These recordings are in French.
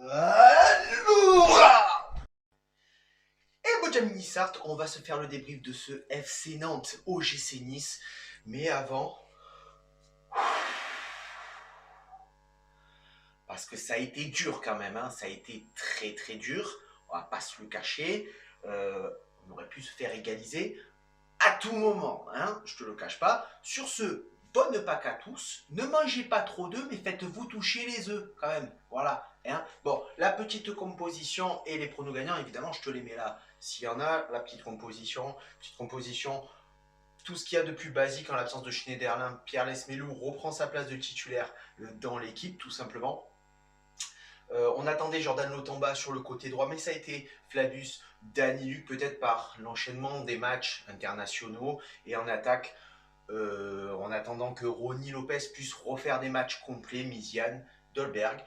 Allora Et Benjamin Sartre, on va se faire le débrief de ce FC Nantes OGC Nice. Mais avant, parce que ça a été dur quand même, hein, ça a été très très dur, on va pas se le cacher. On aurait pu se faire égaliser à tout moment, hein, je te le cache pas. Sur ce, bonne Pâques à tous, ne mangez pas trop d'œufs, mais faites-vous toucher les œufs quand même, voilà. Hein. Bon, la petite composition et les pronos gagnants, évidemment, je te les mets là. S'il y en a, la petite composition, tout ce qu'il y a de plus basique en l'absence de Schneiderlin, Pierre Lesmelou reprend sa place de titulaire dans l'équipe, tout simplement. On attendait Jordan Lotomba sur le côté droit, mais ça a été Flavius Daniluk, peut-être par l'enchaînement des matchs internationaux. Et en attaque, en attendant que Ronny Lopez puisse refaire des matchs complets, Miziane, Dolberg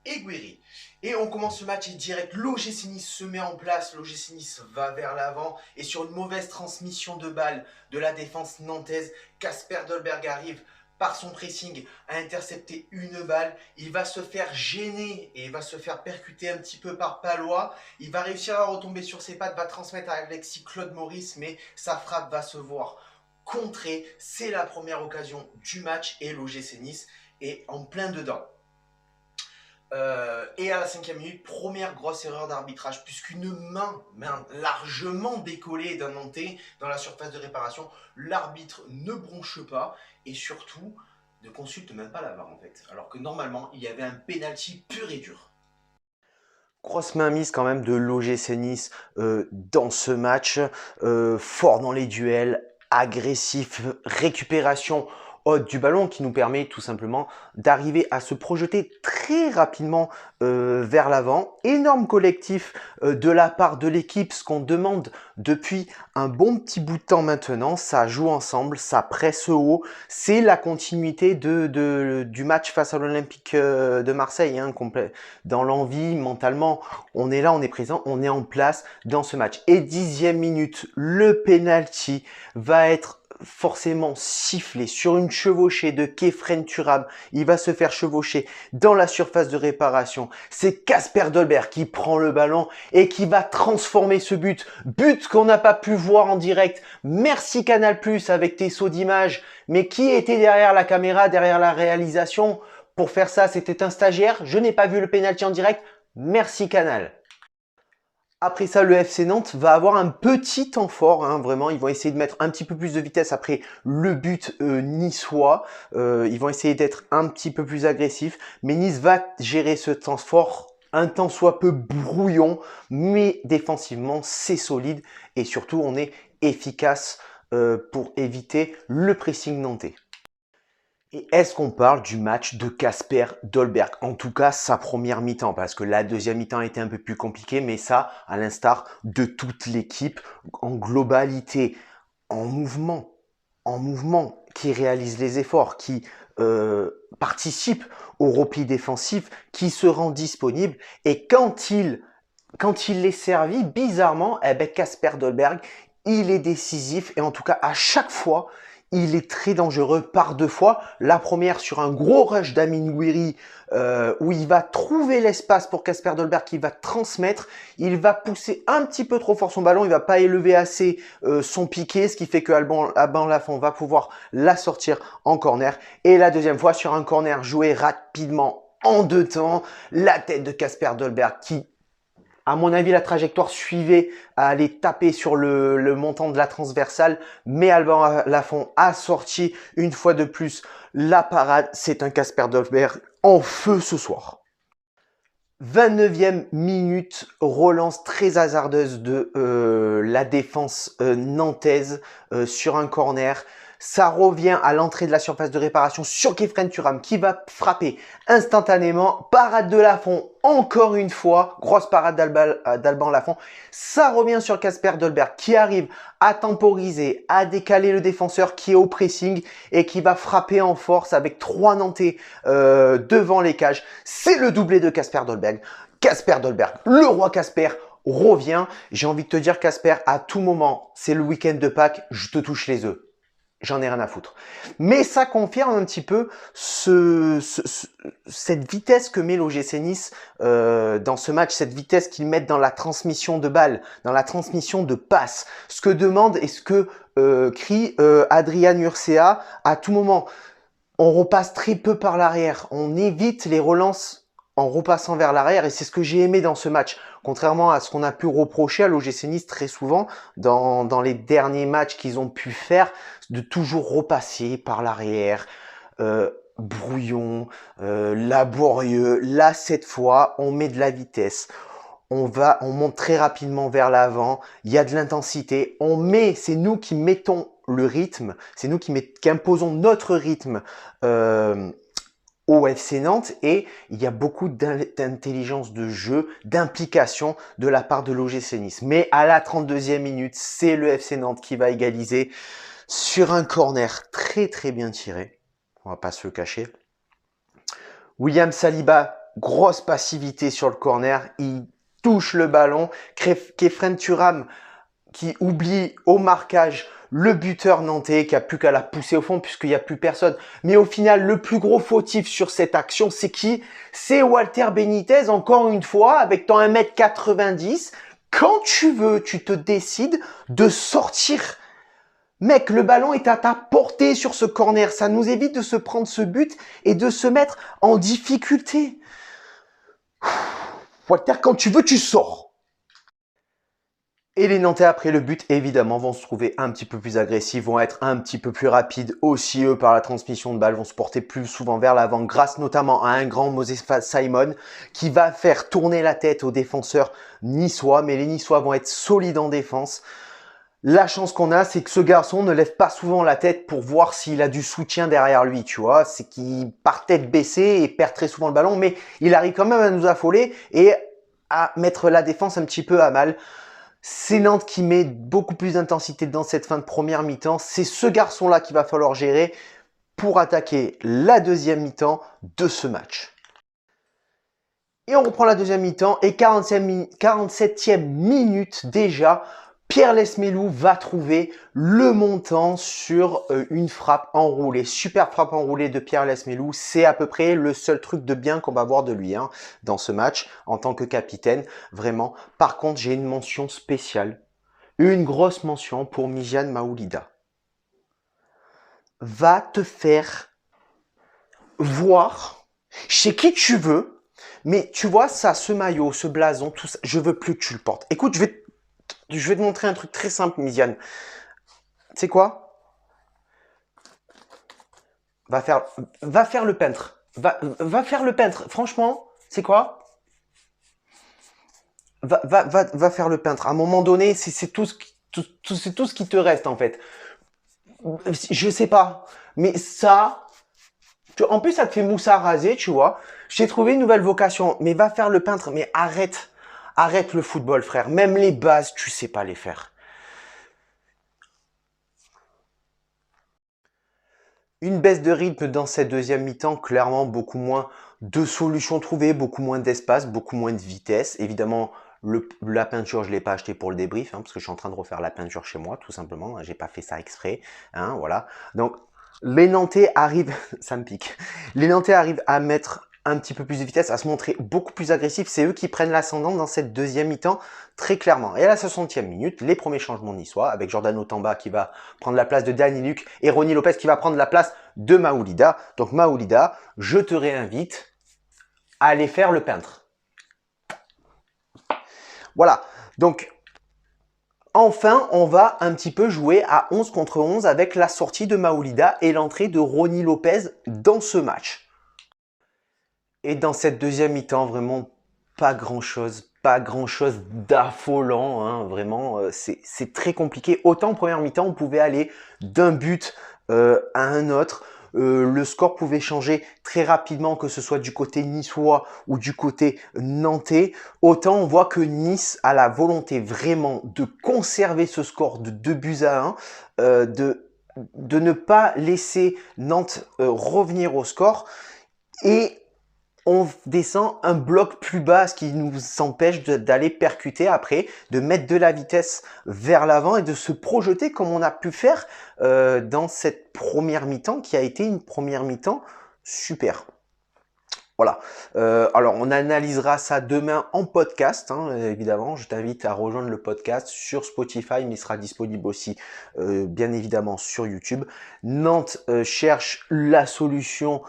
et Guiri. Et on commence ce match et direct, l'OGC Nice se met en place, l'OGC Nice va vers l'avant et sur une mauvaise transmission de balle de la défense nantaise, Casper Dolberg arrive par son pressing à intercepter une balle, il va se faire gêner et il va se faire percuter un petit peu par Palois, il va réussir à retomber sur ses pattes, va transmettre à Alexis Claude Maurice, mais sa frappe va se voir contrée, c'est la première occasion du match et l'OGC Nice est en plein dedans. Et à la 5e minute, première grosse erreur d'arbitrage, puisqu'une main largement décollée d'un Nantais dans la surface de réparation, l'arbitre ne bronche pas et surtout ne consulte même pas la VAR en fait, alors que normalement il y avait un penalty pur et dur. Grosse mainmise quand même de l'OGC Nice dans ce match, fort dans les duels, agressif, récupération haute du ballon qui nous permet tout simplement d'arriver à se projeter très rapidement vers l'avant. Énorme collectif de la part de l'équipe, ce qu'on demande depuis un bon petit bout de temps maintenant, ça joue ensemble, ça presse haut, c'est la continuité du match face à l'Olympique de Marseille, hein, dans l'envie, mentalement, on est là, on est présent, on est en place dans ce match. Et 10e minute, le penalty va être forcément sifflé sur une chevauchée de Kefren Turam. Il va se faire chevaucher dans la surface de réparation. C'est Casper Dolberg qui prend le ballon et qui va transformer ce but. But qu'on n'a pas pu voir en direct. Merci Canal+ avec tes sauts d'image. Mais qui était derrière la caméra, derrière la réalisation? Pour faire ça, c'était un stagiaire. Je n'ai pas vu le penalty en direct. Merci Canal. Après ça, le FC Nantes va avoir un petit temps fort, hein, vraiment. Ils vont essayer de mettre un petit peu plus de vitesse après le but niçois. Ils vont essayer d'être un petit peu plus agressifs. Mais Nice va gérer ce temps fort, un temps soit peu brouillon, mais défensivement, c'est solide. Et surtout, on est efficace pour éviter le pressing nantais. Et est-ce qu'on parle du match de Casper Dolberg? En tout cas, sa première mi-temps, parce que la deuxième mi-temps était un peu plus compliquée, mais ça, à l'instar de toute l'équipe, en globalité, en mouvement, qui réalise les efforts, qui participe au repli défensif, qui se rend disponible. Et quand il est servi, bizarrement, eh ben, Casper Dolberg, il est décisif et en tout cas, à chaque fois, il est très dangereux par deux fois. La première sur un gros rush d'Amine Gouiri où il va trouver l'espace pour Casper Dolberg qui va transmettre. Il va pousser un petit peu trop fort son ballon. Il va pas élever assez son piqué, ce qui fait que Alban Lafont va pouvoir la sortir en corner. Et la deuxième fois sur un corner joué rapidement en deux temps. La tête de Casper Dolberg qui, à mon avis, la trajectoire suivait à aller taper sur le montant de la transversale, mais Alban Lafont a sorti une fois de plus la parade. C'est un Casper Dolberg en feu ce soir. 29e minute, relance très hasardeuse de la défense nantaise sur un corner. Ça revient à l'entrée de la surface de réparation sur Kefren Turam qui va frapper instantanément. Parade de Lafont, encore une fois. Grosse parade d'Alban Lafont. Ça revient sur Casper Dolberg qui arrive à temporiser, à décaler le défenseur qui est au pressing et qui va frapper en force avec 3 Nantais devant les cages. C'est le doublé de Casper Dolberg. Casper Dolberg, le roi Casper, revient. J'ai envie de te dire, Casper, à tout moment, c'est le week-end de Pâques, je te touche les œufs. j'en ai rien à foutre. Mais ça confirme un petit peu cette vitesse que met l'OGC Nice dans ce match, cette vitesse qu'ils mettent dans la transmission de balles, dans la transmission de passes. Ce que demande et ce que crie Adrian Urcea à tout moment. On repasse très peu par l'arrière, on évite les relances en repassant vers l'arrière et c'est ce que j'ai aimé dans ce match. Contrairement à ce qu'on a pu reprocher à l'OGC Nice très souvent dans les derniers matchs qu'ils ont pu faire, de toujours repasser par l'arrière, brouillon, laborieux. Là, cette fois, on met de la vitesse. On monte très rapidement vers l'avant. Il y a de l'intensité. C'est nous qui mettons le rythme. C'est nous qui imposons notre rythme au FC Nantes et il y a beaucoup d'intelligence de jeu, d'implication de la part de l'OGC Nice. Mais à la 32e minute, c'est le FC Nantes qui va égaliser sur un corner très très bien tiré. On va pas se le cacher. William Saliba, grosse passivité sur le corner. Il touche le ballon. Khéphren Thuram qui oublie au marquage le buteur nantais qui a plus qu'à la pousser au fond puisqu'il n'y a plus personne. Mais au final, le plus gros fautif sur cette action, c'est qui? C'est Walter Benitez, encore une fois, avec ton 1m90. Quand tu veux, tu te décides de sortir. Mec, le ballon est à ta portée sur ce corner. Ça nous évite de se prendre ce but et de se mettre en difficulté. Walter, quand tu veux, tu sors. Et les Nantais, après le but, évidemment, vont se trouver un petit peu plus agressifs, vont être un petit peu plus rapides aussi, eux, par la transmission de balles, vont se porter plus souvent vers l'avant, grâce notamment à un grand Moses Simon, qui va faire tourner la tête aux défenseurs niçois, mais les Niçois vont être solides en défense. La chance qu'on a, c'est que ce garçon ne lève pas souvent la tête pour voir s'il a du soutien derrière lui, tu vois. C'est qu'il part tête baissée et perd très souvent le ballon, mais il arrive quand même à nous affoler et à mettre la défense un petit peu à mal. C'est Nantes qui met beaucoup plus d'intensité dans cette fin de première mi-temps. C'est ce garçon-là qu'il va falloir gérer pour attaquer la deuxième mi-temps de ce match. Et on reprend la deuxième mi-temps et 47e minute déjà, Pierre Lesmelou va trouver le montant sur une frappe enroulée. Super frappe enroulée de Pierre Lesmelou. C'est à peu près le seul truc de bien qu'on va voir de lui dans ce match en tant que capitaine. Vraiment. Par contre, j'ai une mention spéciale. Une grosse mention pour Mijane Maoulida. Va te faire voir chez qui tu veux. Mais tu vois, ça, ce maillot, ce blason, tout ça, je veux plus que tu le portes. Écoute, je vais te montrer un truc très simple, Miziane. Tu sais quoi? Va faire le peintre. Va faire le peintre. Franchement, c'est quoi? Va faire le peintre. À un moment donné, c'est tout ce qui te reste, en fait. Je sais pas. Mais ça, en plus, ça te fait moussa raser, tu vois. J'ai trouvé une nouvelle vocation. Mais va faire le peintre. Mais arrête. Arrête le football, frère. Même les bases, tu sais pas les faire. Une baisse de rythme dans cette deuxième mi-temps, clairement beaucoup moins de solutions trouvées, beaucoup moins d'espace, beaucoup moins de vitesse. Évidemment, la peinture, je ne l'ai pas acheté pour le débrief, parce que je suis en train de refaire la peinture chez moi, tout simplement. J'ai pas fait ça exprès, voilà. Donc, les Nantais arrivent, ça me pique, les Nantais arrivent à mettre un petit peu plus de vitesse, à se montrer beaucoup plus agressifs. C'est eux qui prennent l'ascendant dans cette deuxième mi-temps, très clairement. Et à la 60e minute, les premiers changements niçois, avec Jordan Tamba qui va prendre la place de Danny Luc et Ronny Lopez qui va prendre la place de Maoulida. Donc Maoulida, je te réinvite à aller faire le peintre. Voilà, donc enfin, on va un petit peu jouer à 11 contre 11 avec la sortie de Maoulida et l'entrée de Ronny Lopez dans ce match. Et dans cette deuxième mi-temps, vraiment pas grand-chose d'affolant, vraiment, c'est très compliqué. Autant en première mi-temps, on pouvait aller d'un but à un autre. Le score pouvait changer très rapidement, que ce soit du côté niçois ou du côté nantais. Autant on voit que Nice a la volonté vraiment de conserver ce score de 2 buts à 1, de ne pas laisser Nantes revenir au score. Et on descend un bloc plus bas, ce qui nous empêche d'aller percuter après, de mettre de la vitesse vers l'avant et de se projeter comme on a pu faire dans cette première mi-temps qui a été une première mi-temps super. Voilà. Alors, on analysera ça demain en podcast, hein, évidemment. Je t'invite à rejoindre le podcast sur Spotify, mais il sera disponible aussi, bien évidemment, sur YouTube. Nantes cherche la solution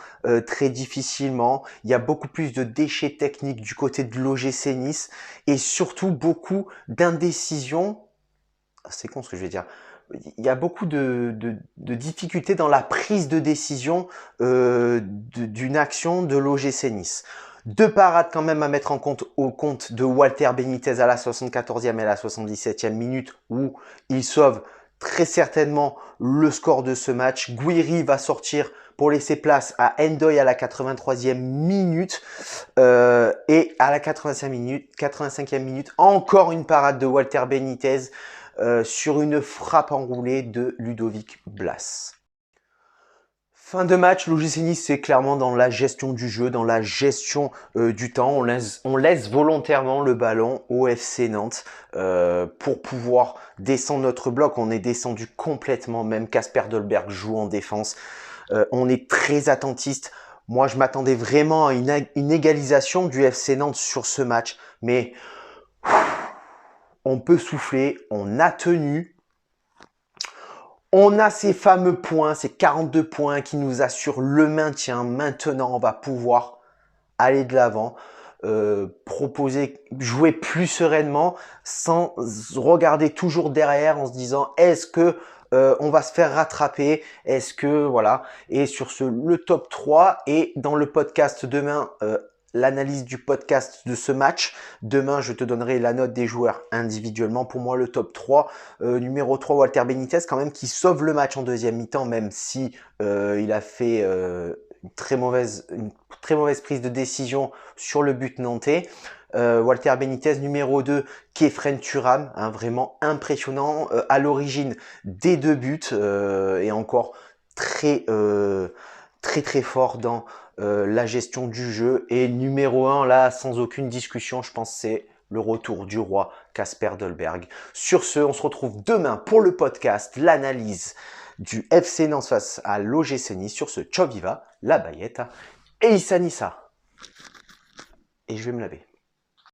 très difficilement. Il y a beaucoup plus de déchets techniques du côté de l'OGC Nice et surtout beaucoup d'indécision. C'est con ce que je vais dire. Il y a beaucoup de difficultés dans la prise de décision d'une action de l'OGC Nice. Deux parades quand même à mettre en compte au compte de Walter Benitez à la 74e et à la 77e minute où il sauve très certainement le score de ce match. Guiri va sortir pour laisser place à Ndoye à la 83e minute et à la 85e minute, encore une parade de Walter Benitez sur une frappe enroulée de Ludovic Blas. Fin de match, l'OGC Nice, c'est clairement dans la gestion du jeu, dans la gestion du temps. On laisse volontairement le ballon au FC Nantes pour pouvoir descendre notre bloc. On est descendu complètement, même Kasper Dolberg joue en défense. On est très attentiste. Moi, je m'attendais vraiment à une égalisation du FC Nantes sur ce match, mais on peut souffler, on a tenu. On a ces fameux points, ces 42 points qui nous assurent le maintien. Maintenant, on va pouvoir aller de l'avant, proposer, jouer plus sereinement, sans regarder toujours derrière en se disant est-ce que on va se faire rattraper, est-ce que voilà. Et sur ce, le top 3 et dans le podcast demain, l'analyse du podcast de ce match. Demain, je te donnerai la note des joueurs individuellement. Pour moi, le top 3, numéro 3, Walter Benitez, quand même, qui sauve le match en deuxième mi-temps, même si il a fait une très mauvaise prise de décision sur le but nantais. Walter Benitez, numéro 2, Khéphren Thuram, hein, vraiment impressionnant, à l'origine des 2 buts et encore très fort dans la gestion du jeu. Et numéro 1, là, sans aucune discussion, je pense c'est le retour du roi Kasper Dolberg. Sur ce, on se retrouve demain pour le podcast, l'analyse du FC Nantes face à l'OGC Nice. Sur ce, ciao viva, la Bayette et Issa Nissa. Et je vais me laver.